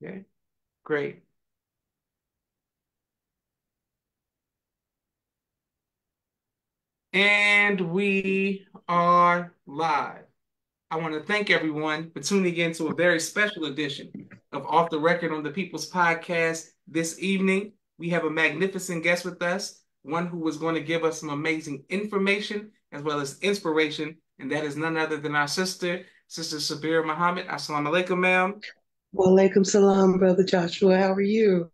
Okay, great. And we are live. I want to thank everyone for tuning in to a very special edition of Off the Record on the People's Podcast. This evening, we have a magnificent guest with us, one who is going to give us some amazing information as well as inspiration, and that is none other than our sister, Sister Saabirah Muhammad. Assalamu alaikum, ma'am. Walaikum salam, Brother Joshua. How are you?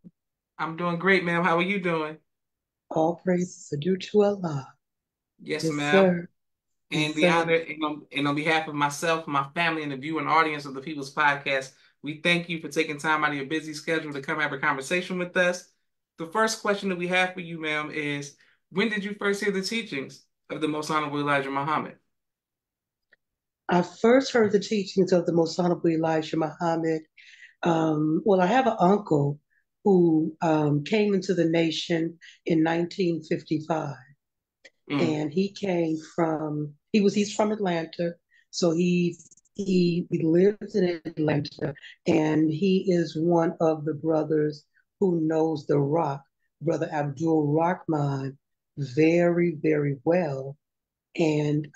I'm doing great, ma'am. How are you doing? All praises are due to Allah. Yes, Yes, ma'am. sir. And Yes, the sir. honor, and on behalf of myself, my family, and the viewing audience of the People's Podcast, we thank you for taking time out of your busy schedule to come have a conversation with us. The first question that we have for you, ma'am, is when did you first hear the teachings of the Most Honorable Elijah Muhammad? I first heard the teachings of the Most Honorable Elijah Muhammad. I have an uncle who came into the nation in 1955, Mm, and he's from Atlanta, so he lives in Atlanta, and he is one of the brothers who knows the Rock, Brother Abdul Rahman, very, very well. And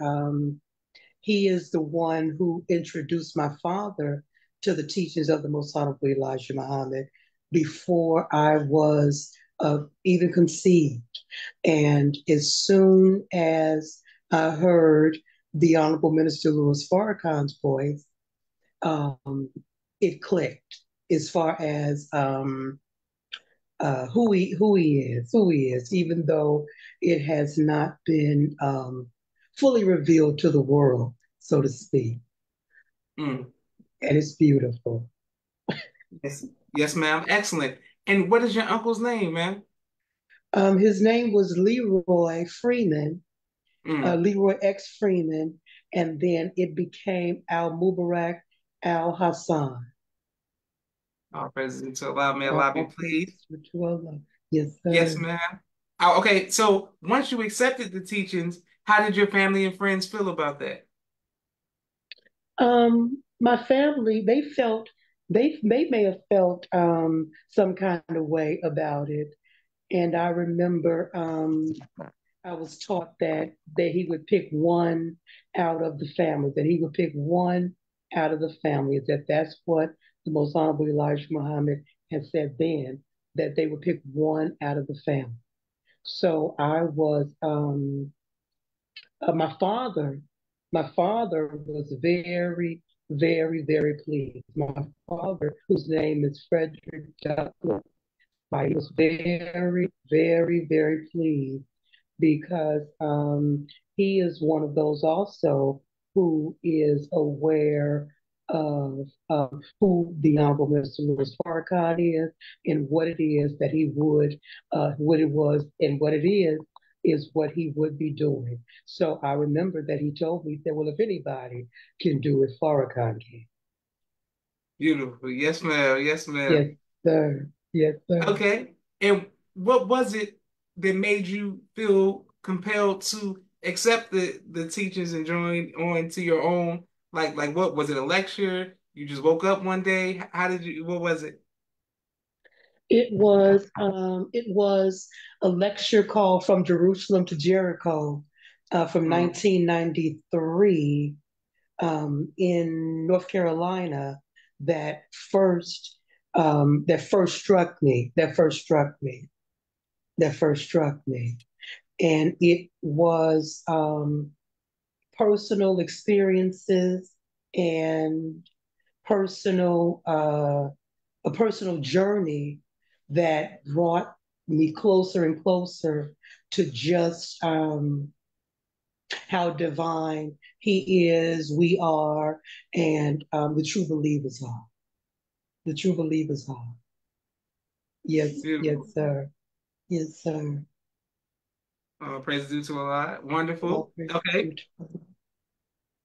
he is the one who introduced my father to the teachings of the Most Honorable Elijah Muhammad before I was even conceived. And as soon as I heard the Honorable Minister Louis Farrakhan's voice, um, it clicked as far as who he is, even though it has not been fully revealed to the world, so to speak. mm. And it's beautiful. Yes, yes, ma'am. Excellent. And what is your uncle's name, ma'am? His name was Leroy Freeman, Mm. Leroy X Freeman, and then it became Al Mubarak Al Hassan. All praises to Allah, may Allah be All pleased. praises to Allah. Yes, Yes, sir. ma'am. Oh, okay, so once you accepted the teachings, how did your family and friends feel about that? My family, they may have felt some kind of way about it. And I remember I was taught that he would pick one out of the family, that he would pick one out of the family, that's what the Most Honorable Elijah Muhammad had said then, that they would pick one out of the family. So I was uh, my father, my father was very, very, very pleased. My father, whose name is Frederick Douglas, he was very, very, very pleased because he is one of those also who is aware of who the Honorable Minister Louis Farrakhan is and what it is that he would, what it was and what it is what he would be doing. So I remember that he told me that, well, if anybody can do it, Farrakhan can. Beautiful. Yes, ma'am. Yes, ma'am. Yes, sir. Yes, sir. Okay. And what was it that made you feel compelled to accept the teachings and join on to your own? Like what was it, a lecture? You just woke up one day? How did you, what was it? It was a lecture called From Jerusalem to Jericho from Mm, 1993 in North Carolina that first struck me. That first struck me, and it was personal experiences and personal a personal journey that brought me closer and closer to just how divine he is, we are, and the true believers are. The true believers are. Yes, beautiful. yes, sir. Yes, sir. Praise due to Allah. All Wonderful. praise Okay. due to Allah.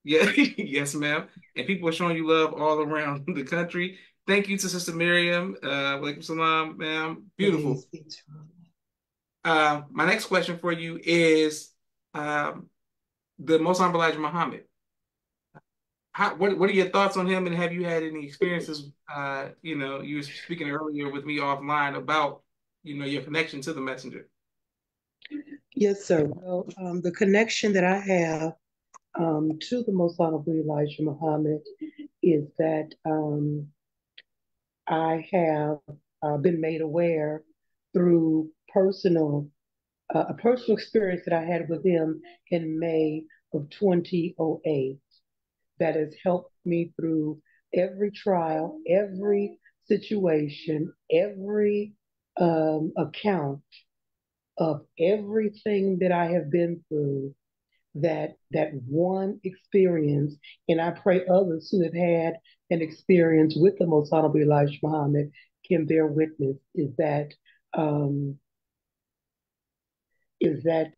Yeah, yes, ma'am. And people are showing you love all around the country. Thank you to Sister Miriam. Walaikum salam, ma'am. Praise Beautiful. be to Allah. My next question for you is um, the Most Honorable Elijah Muhammad. what are your thoughts on him, and have you had any experiences? You were speaking earlier with me offline about your connection to the messenger. Yes, sir. Well, the connection that I have to the Most Honorable Elijah Muhammad is that I have been made aware through a personal experience that I had with him in May of 2008 that has helped me through every trial, every situation, every account of everything that I have been through. That one experience, and I pray others who have had an experience with the Most Honorable Elijah Muhammad can bear witness, um, is that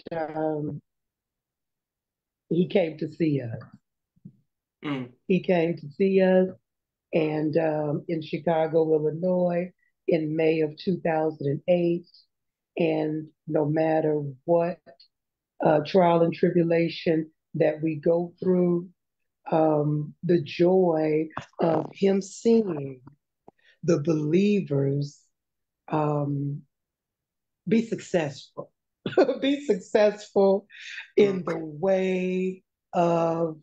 he came to see us. Mm, He came to see us, and in Chicago, Illinois, in May of 2008. And no matter what trial and tribulation that we go through, the joy of him seeing the believers um, be successful, be successful mm, in the way of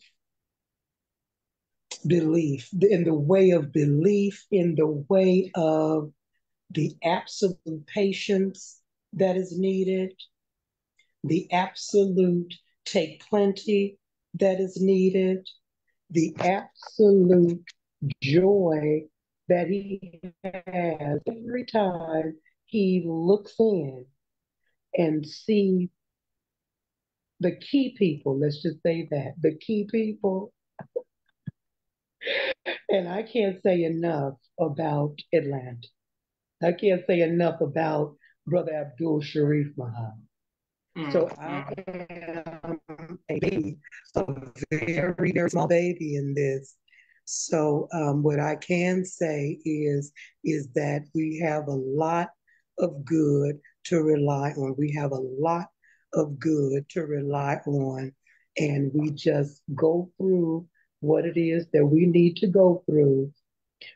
belief, in the way of belief, in the way of the absolute patience that is needed, the absolute take plenty that is needed, the absolute joy that he has every time he looks in and sees the key people, let's just say that, the key people. And I can't say enough about Atlanta. I can't say enough about Brother Abdul Sharif Muhammad. So mm, I mm, am a baby, a very, very small baby in this. So what I can say is that we have a lot of good to rely on. We have a lot of good to rely on, and we just go through what it is that we need to go through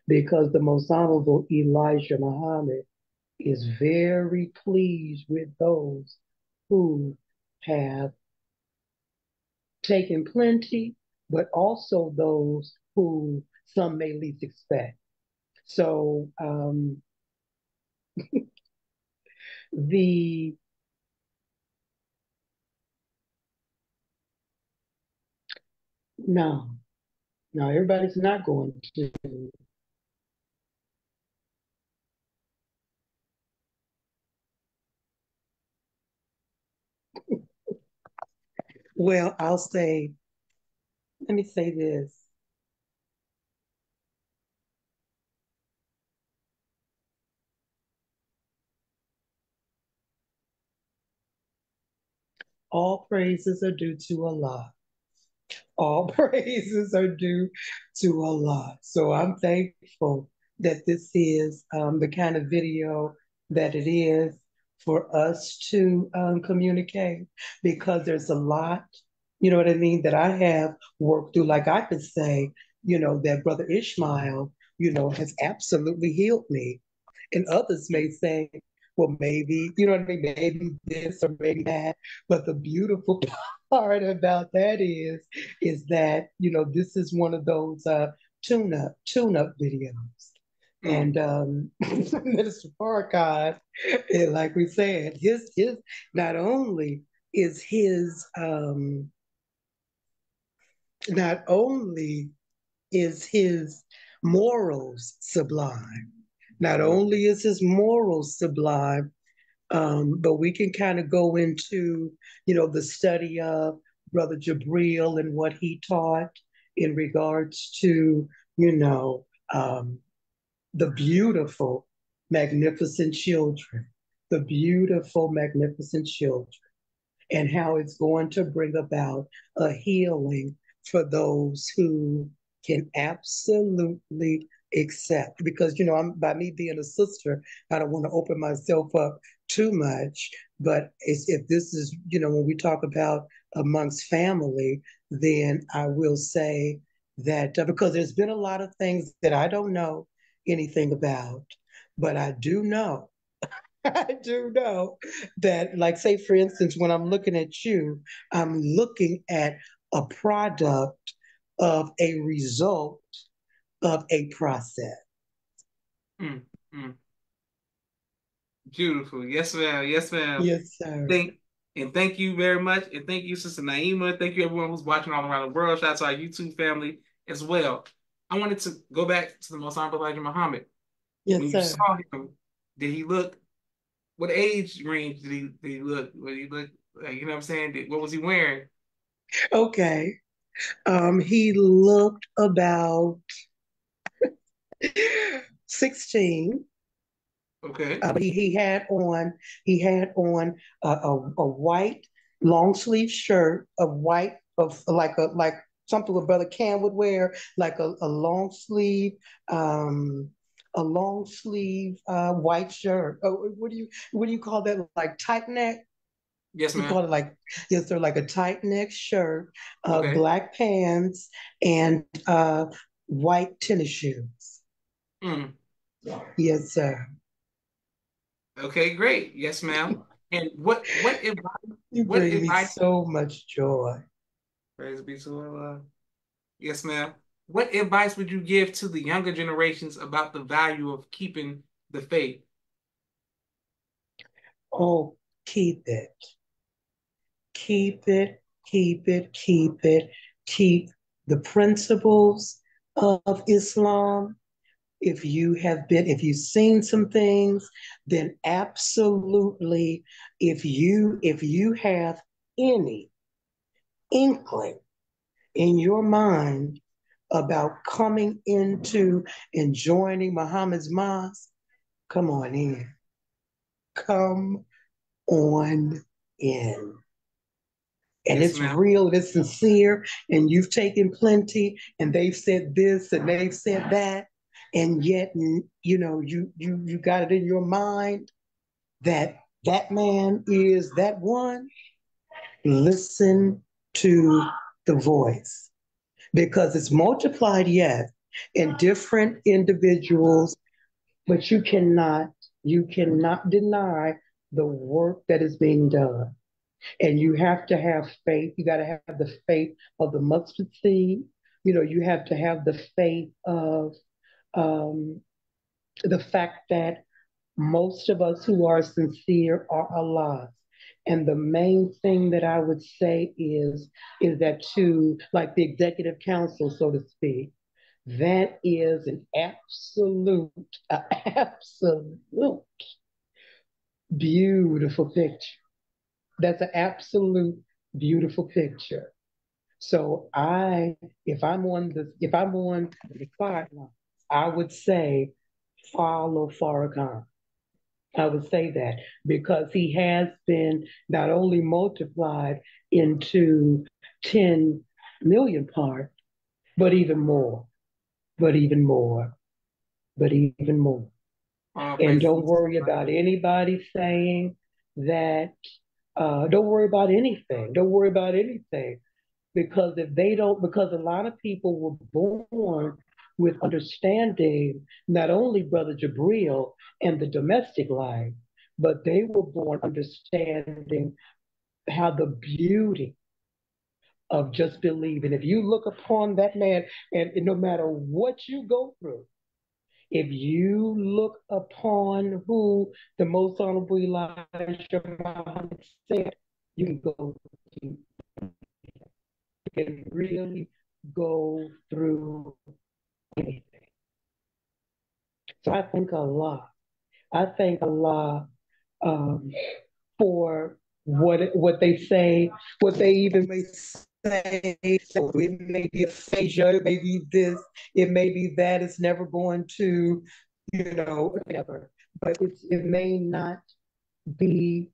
because the Most Honorable Elijah Muhammad is very pleased with those who have taken plenty, but also those who some may least expect. So the no, no, everybody's not going to. Well, I'll say, let me say this. All praises are due to Allah. All praises are due to Allah. So I'm thankful that this is the kind of video that it is for us to communicate because there's a lot, you know what I mean, that I have worked through. Like I could say, that Brother Ishmael, has absolutely healed me. And others may say, well, maybe, you know what I mean, maybe this or maybe that. But the beautiful part about that is that, this is one of those tune-up videos. mm, And Minister Farrakhan, like we said, his not only is not only is his morals sublime, not only is his morals sublime, but we can kind of go into, the study of Brother Jabril and what he taught in regards to, you know, um, the beautiful, magnificent children, the beautiful, magnificent children and how it's going to bring about a healing for those who can absolutely accept. Because, I'm by me being a sister, I don't want to open myself up too much. But if this is, when we talk about amongst family, then I will say that because there's been a lot of things that I don't know anything about, but I do know, I do know that, like, say, for instance, when I'm looking at you, I'm looking at a product of a result of a process. Mm, mm. Beautiful. Yes, ma'am. Yes, ma'am. Yes, sir. Thank thank you very much. And thank you, Sister Naima. Thank you, everyone who's watching all around the world. Shout out to our YouTube family as well. I wanted to go back to the Most Honorable Elijah Muhammad. When Yes, you sir. saw him, did he look? What age range did he look? What did he look like? You know what I'm saying? What was he wearing? Okay. He looked about 16. Okay. He had on a white long sleeve shirt, a white of like something a brother Cam would wear, like um, a long sleeve white shirt. Oh, what do you call that? Like tight neck? Yes, We ma'am. call it like, yes, sir, like a tight neck shirt, Okay. black pants, and white tennis shoes. Mm. Yes, sir. Okay, great. Yes, ma'am. And what advice You what bring me advice so much joy. praise be to Allah. Yes, ma'am. What advice would you give to the younger generations about the value of keeping the faith? Oh, keep it, keep it, keep it, keep it, keep the principles of Islam. If you've seen some things, then absolutely, if you have any inkling in your mind about coming into and joining Muhammad's mosque, come on in. Come on in. And Yes, it's ma'am. real, it's sincere, and you've taken plenty, and they've said this and they've said that, and yet you got it in your mind that that man is that one. Listen to the voice because it's multiplied, yes, in different individuals, but you cannot deny the work that is being done. And you have to have faith. You got to have the faith of the mustard seed. You have to have the faith of um, the fact that most of us who are sincere are alive. And the main thing that I would say is that to like the executive council, so to speak, that is an absolute beautiful picture. That's an absolute beautiful picture. So if I'm on the sideline, I would say follow Farrakhan. I would say that because he has been not only multiplied into 10 million parts, but even more, but even more, but even more. All And praises be don't to worry Allah. about anybody saying that, don't worry about anything. Don't worry about anything because if they don't, because a lot of people were born with understanding not only Brother Jabril and the domestic life, but they were born understanding how the beauty of just believing. If you look upon that man, and no matter what you go through, if you look upon who the most honorable Elijah Muhammad said, you can go, you can really go through anything. So I thank Allah. I thank Allah um, for what they say, what they even may say. So it may be aphasia, it may be this, it may be that. It's never going to, whatever. But it may not be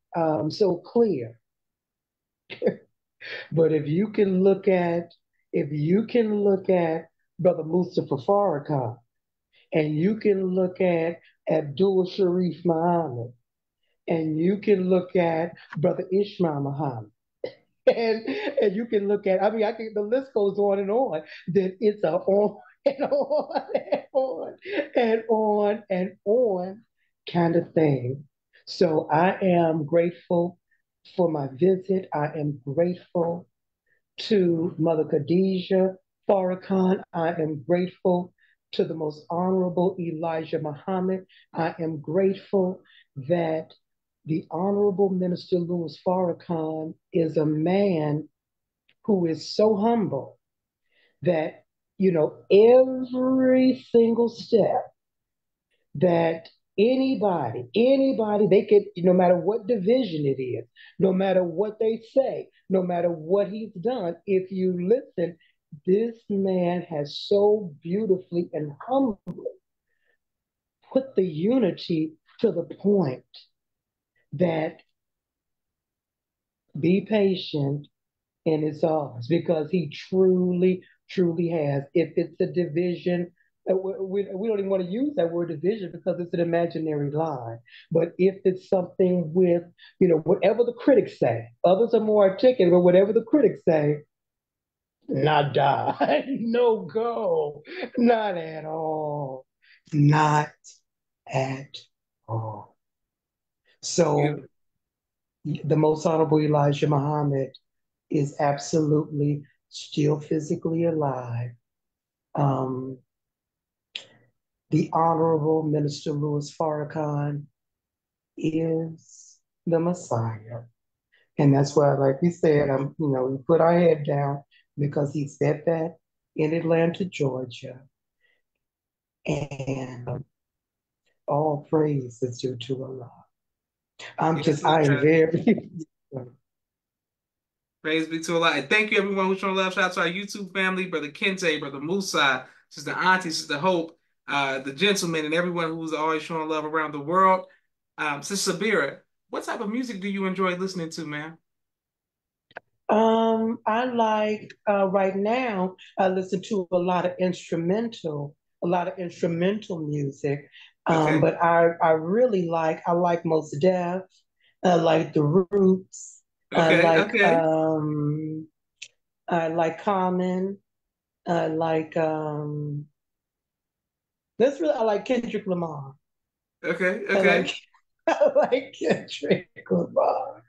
so clear. But if you can look at Brother Mustafa Farrakhan, and you can look at Abdul Sharif Muhammad, and you can look at Brother Ishmael Muhammad, and and you can look at, I mean, I can, the list goes on and on. Then it's a on and on and on and on and on kind of thing. So I am grateful for my visit. I am grateful to Mother Khadijah Farrakhan. I am grateful to the most honorable Elijah Muhammad. I am grateful that the Honorable Minister Louis Farrakhan is a man who is so humble that, every single step that anybody, they could, no matter what division it is, no matter what they say, no matter what he's done, if you listen, this man has so beautifully and humbly put the unity to the point that be patient and it's ours because he truly, truly has. If it's a division, we don't even want to use that word division because it's an imaginary line. But if it's something with, whatever the critics say, others are more articulate, but whatever the critics say, nada, no go, not at all, not at all. So Beautiful. the most honorable Elijah Muhammad is absolutely still physically alive. Um, the Honorable Minister Louis Farrakhan is the Messiah. And that's why, like we said, we put our head down because he said that in Atlanta, Georgia. And all praise is due to Allah. Yes, I am man. very, Praise be to Allah. And thank you, everyone who's showing love. Shout out to our YouTube family, Brother Kente, Brother Musa, Sister Auntie, Sister Hope, the gentleman, and everyone who's always showing love around the world. Sister Saabirah, what type of music do you enjoy listening to, man? I like right now. I listen to a lot of instrumental music. Okay. But I really I like Most Def. I like The Roots. I Okay. like Okay. um, I like Common. I like that's really I like Kendrick Lamar. Okay. I Okay. like I like Kendrick Lamar.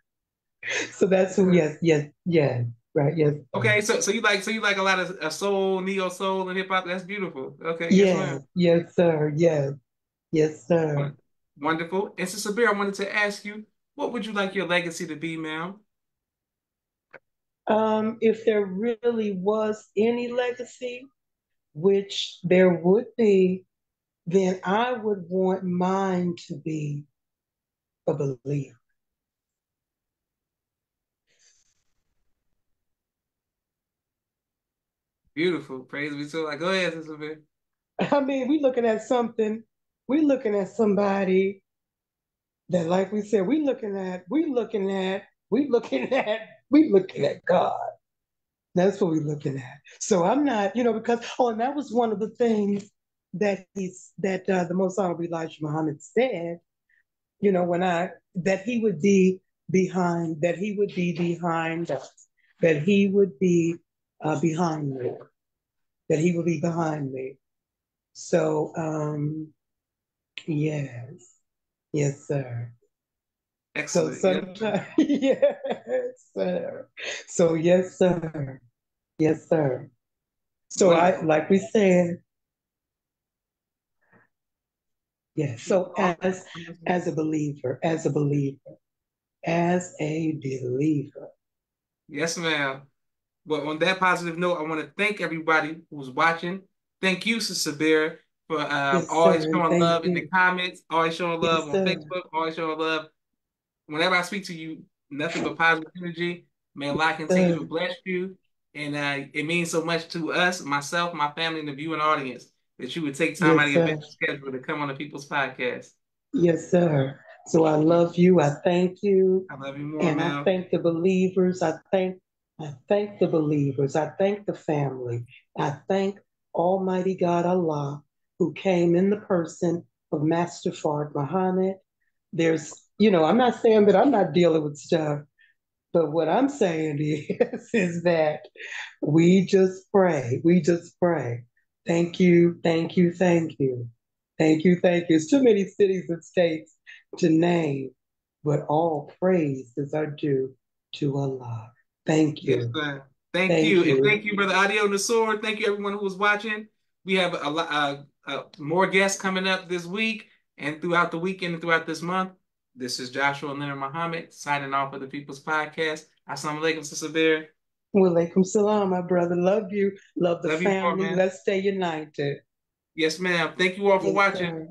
So that's who. Okay. Yes, yes, yes. Right. Yes. Okay. So you like a lot of soul, neo soul, and hip hop. That's beautiful. Okay. Yes, ma'am. Yes, yes, sir. Yes, yes, sir. Wonderful. And Sister Saabirah, I wanted to ask you, what would you like your legacy to be, ma'am? If there really was any legacy, which there would be, then I would want mine to be a believer. Beautiful. Praise be to Allah. Go ahead, Sister Saabirah. I mean, we looking at somebody that, like we said, we looking at God. That's what we're looking at. So I'm not, because and that was one of the things that the Most Honorable Elijah Muhammad said. When I that he would be behind us, that he would be behind me, that he would be behind me. So yes, yes, sir. So Excellent. Yes, sometimes, yes, sir. So yes, sir. Yes, sir. So I, wonderful. like we said, yes. So Awesome. as a believer. Yes, ma'am. Well, on that positive note, I want to thank everybody who's watching. Thank you, Sister Saabirah, for Yes, always sir. And showing thank love in the you. comments, always showing love Yes, on sir. Facebook, always showing love. Whenever I speak to you, nothing but positive energy. May Allah Yes, continue to sir. bless you. And it means so much to us, myself, my family, and the viewing audience that you would take time out of Yes, your sir. busy schedule to come on the People's Podcast. Yes, sir. So I love you. I thank you. I love you more, And I man. thank the believers. I thank the believers. I thank the family. I thank Almighty God Allah who came in the person of Master Fard Muhammad. I'm not saying that I'm not dealing with stuff, But what I'm saying is that we just pray. We just pray. Thank you, thank you, thank you. Thank you, thank you. It's too many cities and states to name, but all praises are due to Allah. Thank Yes, you. sir. Thank Thank you. And you. thank you, Brother Audio Nasor. Thank you, everyone who was watching. We have a lot more guests coming up this week and throughout the weekend and throughout this month. This is Joshua Leonard Muhammad signing off of the People's Podcast. Assalamu alaikum, Sis Saabirah. Walaikum salam, my brother. Love you. Love the Love you more, family. man. Let's stay united. Yes, ma'am. Thank you all for Yes, watching. sir.